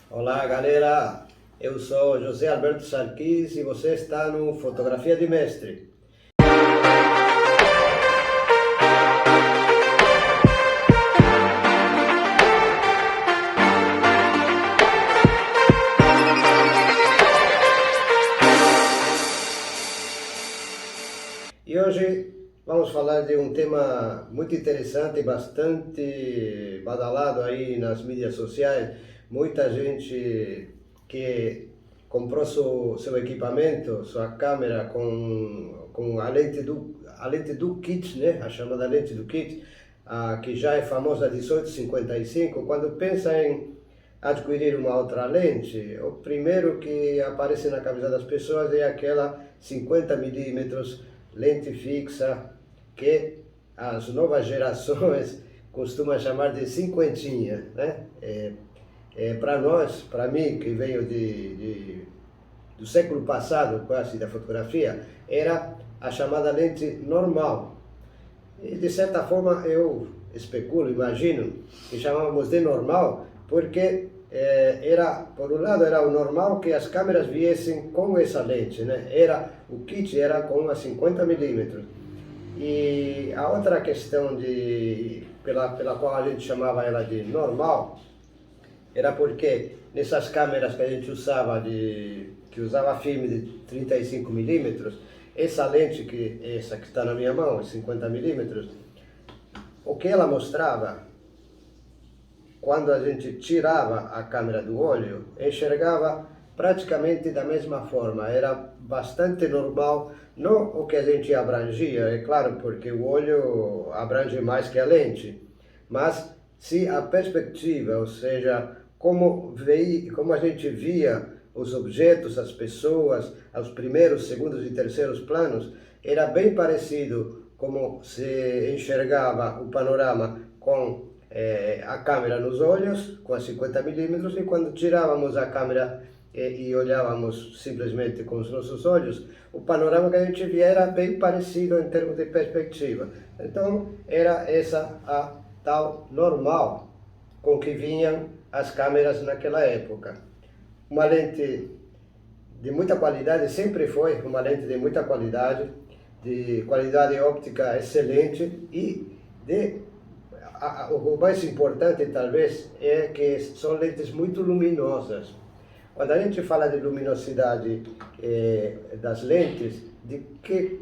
Olá, galera. Eu sou José Alberto Sarquis e você está no Fotografia de Mestre. E hoje vamos falar de um tema muito interessante, bastante badalado aí nas mídias sociais. Muita gente que comprou seu equipamento, sua câmera com a lente do kit, né? A chamada lente do kit, que já é famosa 18-55. Quando pensa em adquirir uma outra lente, o primeiro que aparece na cabeça das pessoas é aquela 50 mm lente fixa, que as novas gerações costumam chamar de cinquentinha, né? Para nós, para mim, que venho do século passado, quase, da fotografia, era a chamada lente normal. E, de certa forma, eu especulo, imagino, que chamávamos de normal, porque por um lado, era o normal que as câmeras viessem com essa lente, né? O kit era com a 50 mm. E a outra questão pela qual a gente chamava ela de normal, era porque nessas câmeras que a gente usava, que usava filme de 35 mm, essa lente, essa que está na minha mão, 50 mm, o que ela mostrava, quando a gente tirava a câmera do olho, enxergava praticamente da mesma forma. Era bastante normal, não o que a gente abrangia, é claro, porque o olho abrange mais que a lente, mas se a perspectiva, ou seja, como a gente via os objetos, as pessoas, os primeiros, segundos e terceiros planos, era bem parecido como se enxergava o panorama com a câmera nos olhos, com a 50 mm, e quando tirávamos a câmera e olhávamos simplesmente com os nossos olhos, o panorama que a gente via era bem parecido em termos de perspectiva. Então, era essa a tal normal com que vinham as câmeras naquela época. Uma lente de muita qualidade, sempre foi uma lente de muita qualidade, de qualidade óptica excelente e o mais importante, talvez, é que são lentes muito luminosas. Quando a gente fala de luminosidade das lentes, de que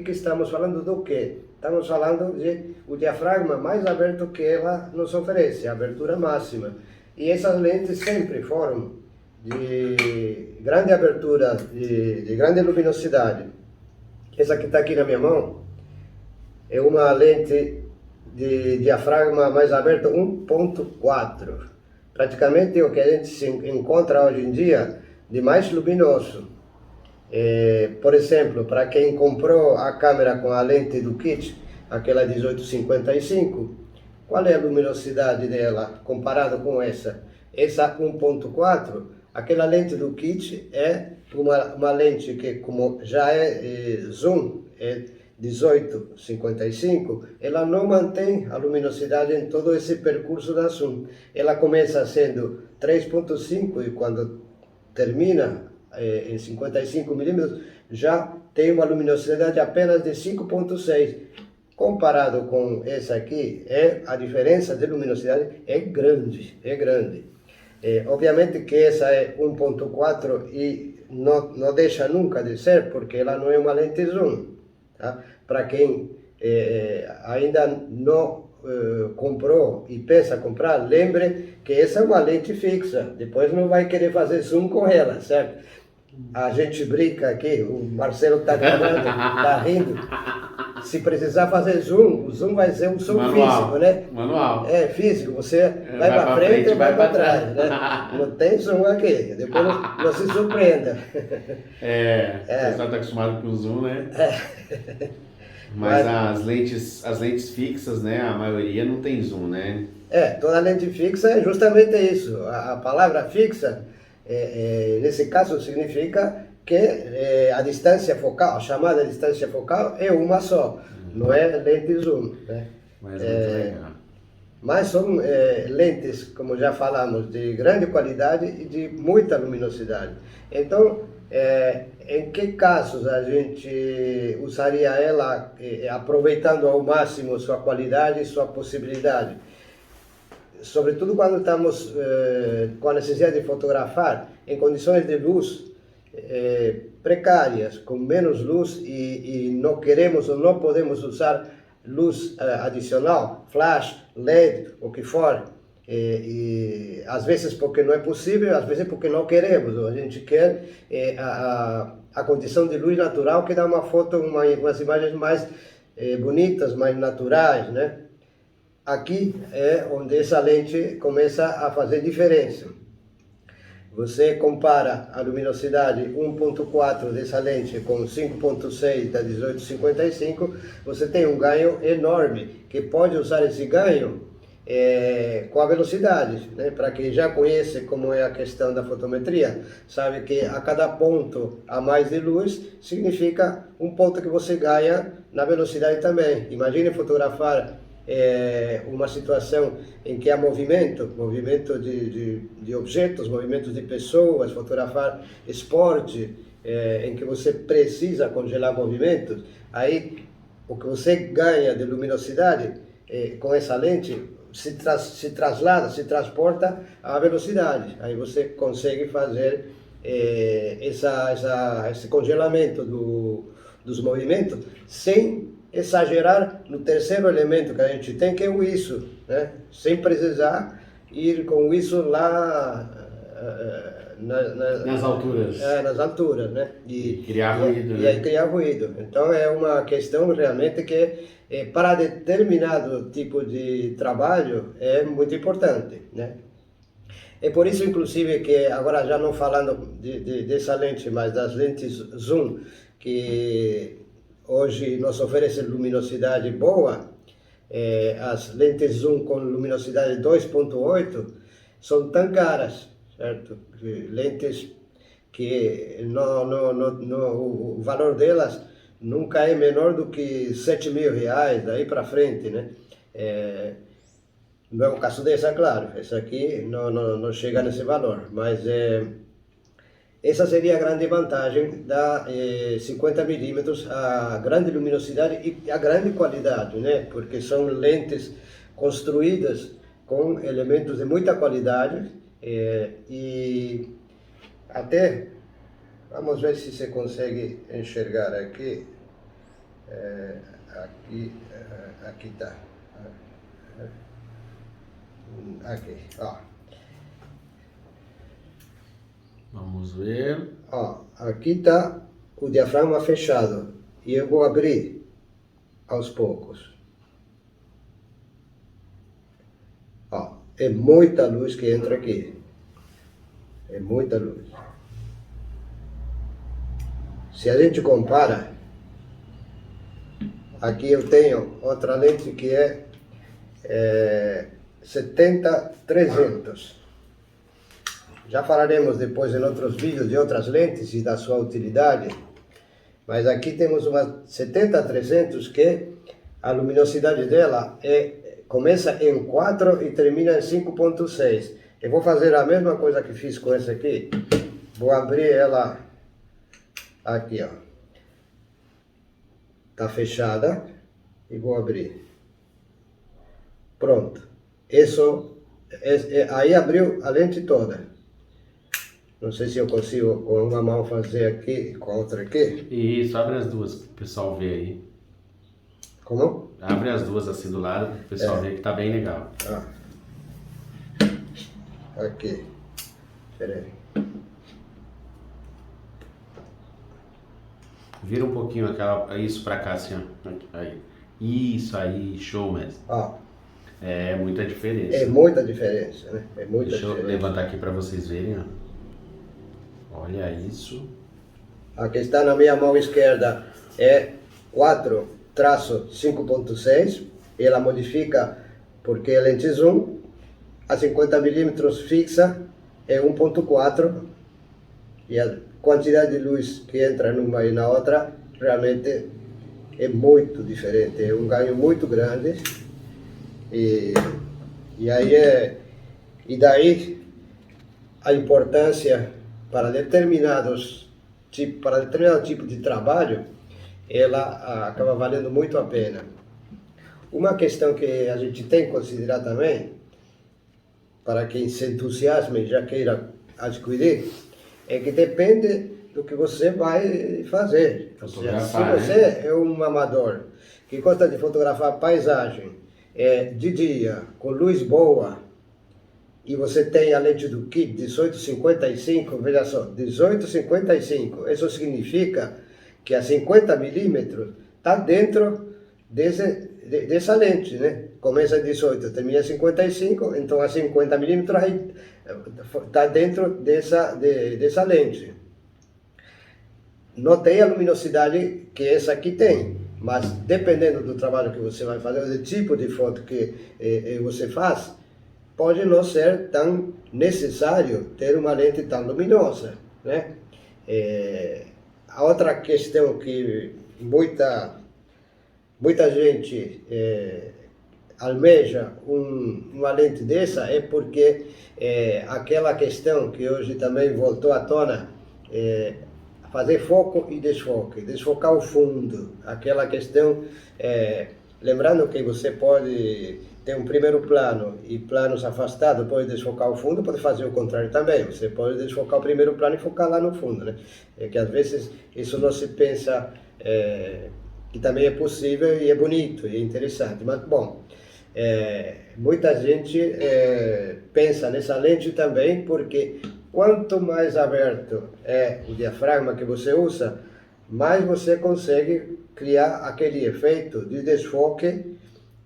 estamos falando do quê? Estamos falando de o diafragma mais aberto que ela nos oferece, a abertura máxima. E essas lentes sempre foram de grande abertura, de grande luminosidade. Essa que está aqui na minha mão é uma lente de diafragma mais aberto 1.4, praticamente o que a gente se encontra hoje em dia de mais luminoso. Por exemplo, para quem comprou a câmera com a lente do kit, aquela 18-55, qual é a luminosidade dela comparado com essa? Essa 1.4, aquela lente do kit é uma lente que, como já é zoom, 18-55, ela não mantém a luminosidade em todo esse percurso da zoom. Ela começa sendo 3.5 e quando termina em 55 mm já tem uma luminosidade apenas de 5.6. Comparado com essa aqui, a diferença de luminosidade é grande, é grande. Obviamente que essa é 1.4 e não deixa nunca de ser, porque ela não é uma lente zoom. Tá? Para quem ainda não comprou e pensa comprar, lembre que essa é uma lente fixa, depois não vai querer fazer zoom com ela, certo? A gente brinca aqui, o Marcelo está gravando, está rindo. Se precisar fazer zoom, o zoom vai ser um zoom físico, né? Manual. Físico, você vai para frente ou vai para trás, né? Não tem zoom aqui, depois não se surpreenda. O pessoal está acostumado com o zoom, né? Mas as lentes fixas, né? A maioria não tem zoom, né? Toda lente fixa é justamente isso. A palavra fixa, nesse caso, significa que a distância focal, a chamada distância focal, é uma só, não é lente zoom, né? Mas muito legal. mas são lentes, como já falamos, de grande qualidade e de muita luminosidade. Então, em que casos a gente usaria ela aproveitando ao máximo sua qualidade e sua possibilidade? Sobretudo quando estamos com a necessidade de fotografar em condições de luz precárias, com menos luz e não queremos ou não podemos usar luz adicional, flash, LED, o que for. E às vezes porque não é possível, às vezes porque não queremos. A gente quer a condição de luz natural que dá uma foto, umas imagens mais bonitas, mais naturais, né? Aqui é onde essa lente começa a fazer diferença. Você compara a luminosidade 1.4 dessa lente com 5.6 da 1855, você tem um ganho enorme, que pode usar esse ganho com a velocidade, né? Para quem já conhece como é a questão da fotometria, sabe que a cada ponto a mais de luz significa um ponto que você ganha na velocidade também. Imagine fotografar uma situação em que há movimento de objetos, movimentos de pessoas, fotografar esporte, em que você precisa congelar movimentos, aí o que você ganha de luminosidade com essa lente se transporta à velocidade. Aí você consegue fazer esse congelamento dos movimentos sem exagerar no terceiro elemento que a gente tem, que é o ISO, né? Sem precisar ir com o ISO lá nas alturas. Nas alturas, né? E criar ruído. E aí criar ruído. Então é uma questão realmente que para determinado tipo de trabalho é muito importante, né? É por isso, inclusive, que agora já não falando dessa lente, mas das lentes zoom, que hoje nos oferece luminosidade boa, as lentes zoom com luminosidade 2.8 são tão caras, certo? Lentes que o valor delas nunca é menor do que R$7.000, daí para frente, né? Não é o caso dessa, claro, essa aqui não chega nesse valor, mas essa seria a grande vantagem da 50mm, a grande luminosidade e a grande qualidade, né? Porque são lentes construídas com elementos de muita qualidade e até, vamos ver se você consegue enxergar aqui, aqui está, aqui, ó. Vamos ver. Ó, aqui está o diafragma fechado e eu vou abrir aos poucos. Ó, é muita luz que entra aqui. É muita luz. Se a gente compara, aqui eu tenho outra lente que é 70-300. Já falaremos depois em outros vídeos de outras lentes e da sua utilidade, mas aqui temos uma 70-300 que a luminosidade dela começa em 4 e termina em 5.6. Eu vou fazer a mesma coisa que fiz com essa aqui, vou abrir ela aqui, ó. Tá fechada e vou abrir. Pronto. Aí abriu a lente toda. Não sei se eu consigo com uma mão fazer aqui, com a outra aqui. Isso, abre as duas para o pessoal ver aí. Como? Abre as duas assim do lado para o pessoal ver que tá bem legal. Aqui. Espera aí. Vira um pouquinho isso para cá assim, ó. Aí. Isso aí, show mesmo. Ó. É muita diferença. É muita diferença, né? É muita Deixa diferença. eu levantar aqui para vocês verem, ó. Olha isso. A que está na minha mão esquerda é 4-5.6. Ela modifica porque é lente zoom. A 50mm fixa é 1.4. E a quantidade de luz que entra numa e na outra realmente é muito diferente. É um ganho muito grande. E E daí a importância para determinado tipo de trabalho, ela acaba valendo muito a pena. Uma questão que a gente tem que considerar também, para quem se entusiasme e já queira adquirir, é que depende do que você vai fazer. Se você é um amador que gosta de fotografar paisagem de dia, com luz boa, e você tem a lente do kit 18-55, veja só, 18-55, isso significa que a 50mm está dentro dessa lente, né? Começa a 18, termina a 55, então a 50mm está dentro dessa lente. Não tem a luminosidade que essa aqui tem, mas dependendo do trabalho que você vai fazer, do tipo de foto que você faz, pode não ser tão necessário ter uma lente tão luminosa, né? A outra questão que muita gente almeja uma lente dessa é porque aquela questão que hoje também voltou à tona, fazer foco e desfoque, desfocar o fundo, aquela questão, lembrando que você pode ter um primeiro plano e planos afastados, pode desfocar o fundo, pode fazer o contrário também, você pode desfocar o primeiro plano e focar lá no fundo, né? Que às vezes isso não se pensa, que também é possível e é bonito e é interessante, mas bom, muita gente pensa nessa lente também porque quanto mais aberto é o diafragma que você usa, mais você consegue criar aquele efeito de desfoque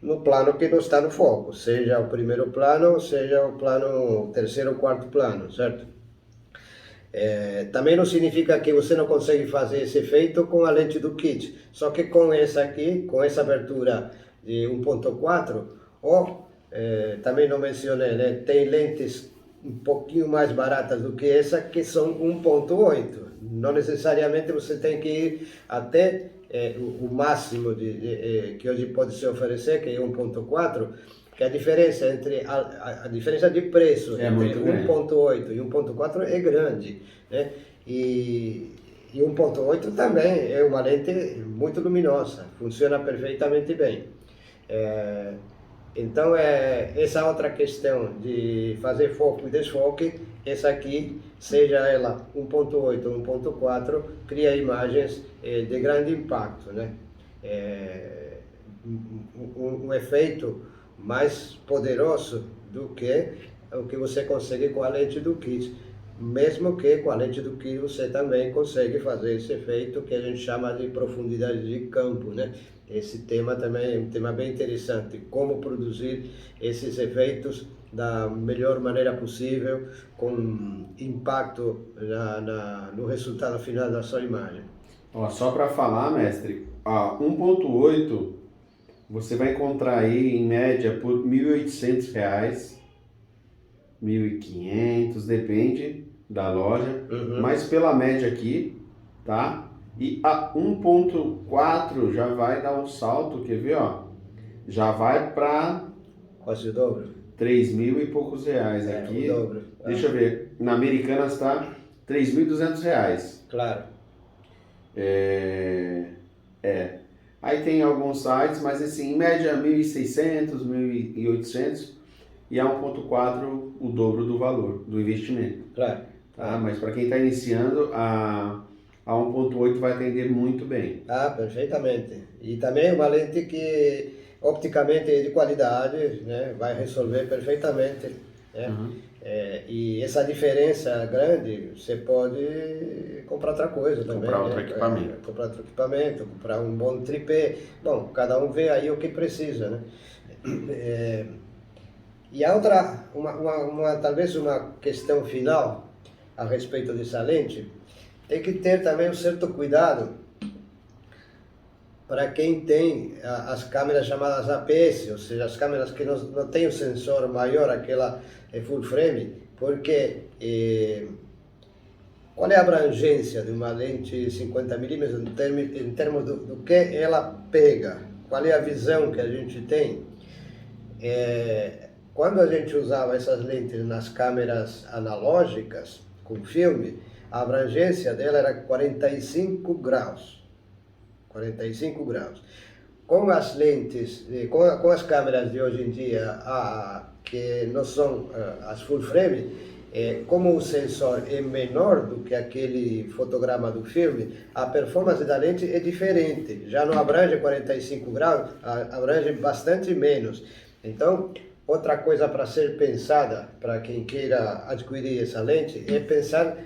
no plano que não está no foco, seja o primeiro plano, seja o plano terceiro ou quarto plano, certo? Também não significa que você não consegue fazer esse efeito com a lente do kit, só que com essa aqui, com essa abertura de 1.4, ou também não mencionei, né? Tem lentes um pouquinho mais baratas do que essa, que são 1.8. Não necessariamente você tem que ir até o máximo que hoje pode se oferecer, que é 1.4, que a diferença entre a diferença de preço entre 1.8 e 1.4 é grande, né? E 1.8 também é uma lente muito luminosa, funciona perfeitamente bem. Então, essa outra questão de fazer foco e desfoque, essa aqui, seja ela 1.8 ou 1.4, cria imagens de grande impacto, né? Um efeito mais poderoso do que o que você consegue com a lente do kit. Mesmo que com a lente do kit você também consegue fazer esse efeito que a gente chama de profundidade de campo, né? Esse tema também é um tema bem interessante, como produzir esses efeitos da melhor maneira possível, com impacto no resultado final da sua imagem. Ó, só para falar, mestre, a 1.8 você vai encontrar aí em média por R$ 1.800, R$ 1.500, depende da loja, mas pela média aqui, tá? E a 1.4 já vai dar um salto, quer ver, ó? Já vai para quase o dobro. 3.000 e poucos reais aqui. O dobro. Deixa eu ver, na Americanas está R$ 3.200. Claro. Aí tem alguns sites, mas assim, em média 1.600, 1.800 e a 1.4 o dobro do valor do investimento. Claro. Tá? Mas para quem está iniciando, a 1.8 vai atender muito bem. Perfeitamente. E também uma lente que opticamente é de qualidade, né? Vai resolver perfeitamente, né? E essa diferença grande, você pode comprar outra coisa também. Comprar outro equipamento. Comprar outro equipamento, comprar um bom tripé. Bom, cada um vê aí o que precisa, né? E a outra, talvez uma questão final a respeito dessa lente, tem que ter também um certo cuidado para quem tem as câmeras chamadas APS, ou seja, as câmeras que não têm o sensor maior, aquela full frame, porque qual é a abrangência de uma lente 50mm em termos do que ela pega? Qual é a visão que a gente tem? quando a gente usava essas lentes nas câmeras analógicas, com filme, a abrangência dela era 45 graus. 45 graus. Com as lentes, com as câmeras de hoje em dia, que não são as full frame, como o sensor é menor do que aquele fotograma do filme, a performance da lente é diferente. Já não abrange 45 graus, abrange bastante menos. Então, outra coisa para ser pensada, para quem queira adquirir essa lente, é pensar,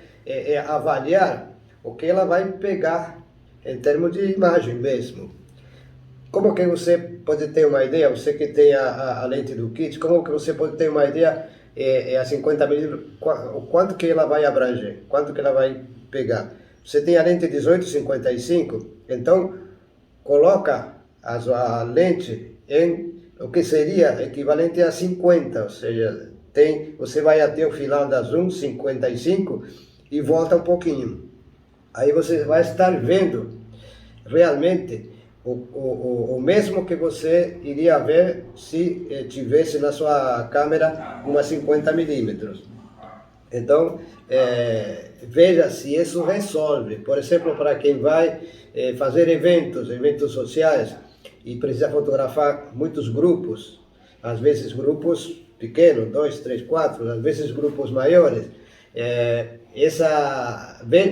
avaliar o que ela vai pegar em termos de imagem mesmo. Como que você pode ter uma ideia, você que tem a lente do kit, como que você pode ter uma ideia, a 50mm, o quanto que ela vai abranger, quanto que ela vai pegar. Você tem a lente 18-55, então coloca a lente em o que seria equivalente a 50, ou seja, você vai até o final da zoom 55 e volta um pouquinho. Aí você vai estar vendo realmente o mesmo que você iria ver se tivesse na sua câmera uma 50mm. Então, veja se isso resolve. Por exemplo, para quem vai fazer eventos sociais e precisa fotografar muitos grupos, às vezes grupos pequenos, 2, 3, 4, às vezes grupos maiores.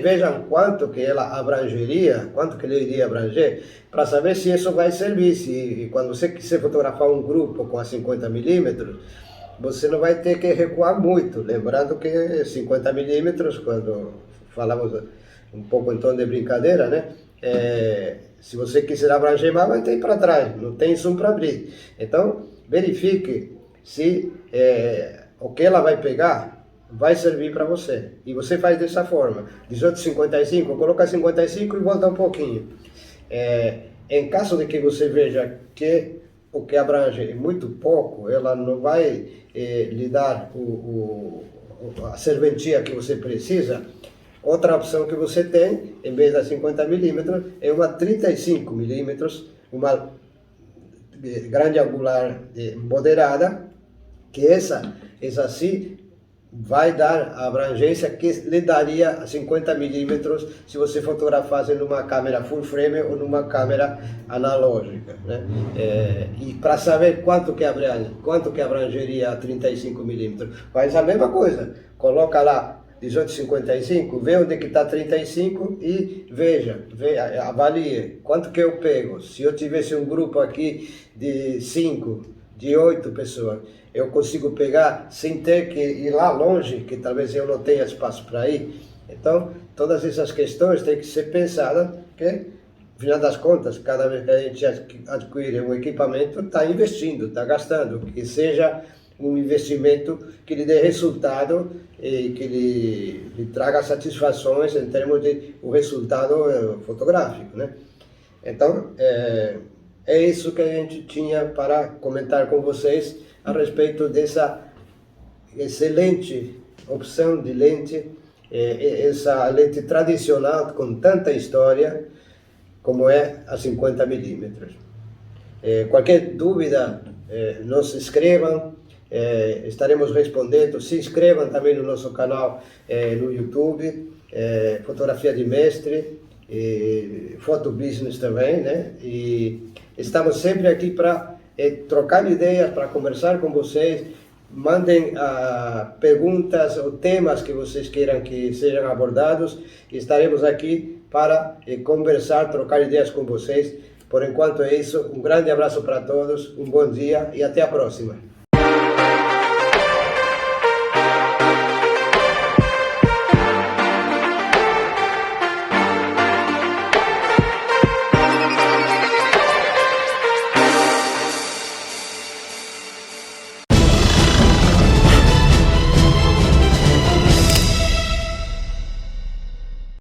Vejam quanto que ela abrangeria, quanto que ele iria abranger, para saber se isso vai servir. Se quando você quiser fotografar um grupo com a 50mm, você não vai ter que recuar muito. Lembrando que 50mm, quando falamos um pouco em tom de brincadeira, né? Se você quiser abranger mais, vai ter que ir para trás, não tem zoom para abrir. Então, verifique se o que ela vai pegar vai servir para você. E você faz dessa forma, 18-55, coloca 55 e volta um pouquinho. Em caso de que você veja que o que abrange é muito pouco, ela não vai lhe dar a serventia que você precisa. Outra opção que você tem, em vez da 50mm, é uma 35mm, uma grande angular moderada, que essa sim vai dar a abrangência que lhe daria a 50mm se você fotografasse numa câmera full frame ou numa câmera analógica, né? E para saber quanto que abrangeria a 35mm, faz a mesma coisa, coloca lá 18-55, vê onde que está 35 e avalie quanto que eu pego. Se eu tivesse um grupo aqui de 5, de 8 pessoas, eu consigo pegar sem ter que ir lá longe, que talvez eu não tenha espaço para ir. Então, todas essas questões têm que ser pensadas, porque, no final das contas, cada vez que a gente adquire um equipamento, está investindo, está gastando, que seja um investimento que lhe dê resultado e que lhe traga satisfações em termos de o resultado fotográfico, né? Então, é isso que a gente tinha para comentar com vocês a respeito dessa excelente opção de lente, essa lente tradicional com tanta história como é a 50mm. Qualquer dúvida, nos escrevam, estaremos respondendo. Se inscrevam também no nosso canal no YouTube, Fotografia de Mestre, Foto Business também, né? E estamos sempre aqui para trocar ideias, para conversar com vocês. Mandem perguntas ou temas que vocês queiram que sejam abordados. Estaremos aqui para conversar, trocar ideias com vocês. Por enquanto é isso. Um grande abraço para todos, um bom dia e até a próxima.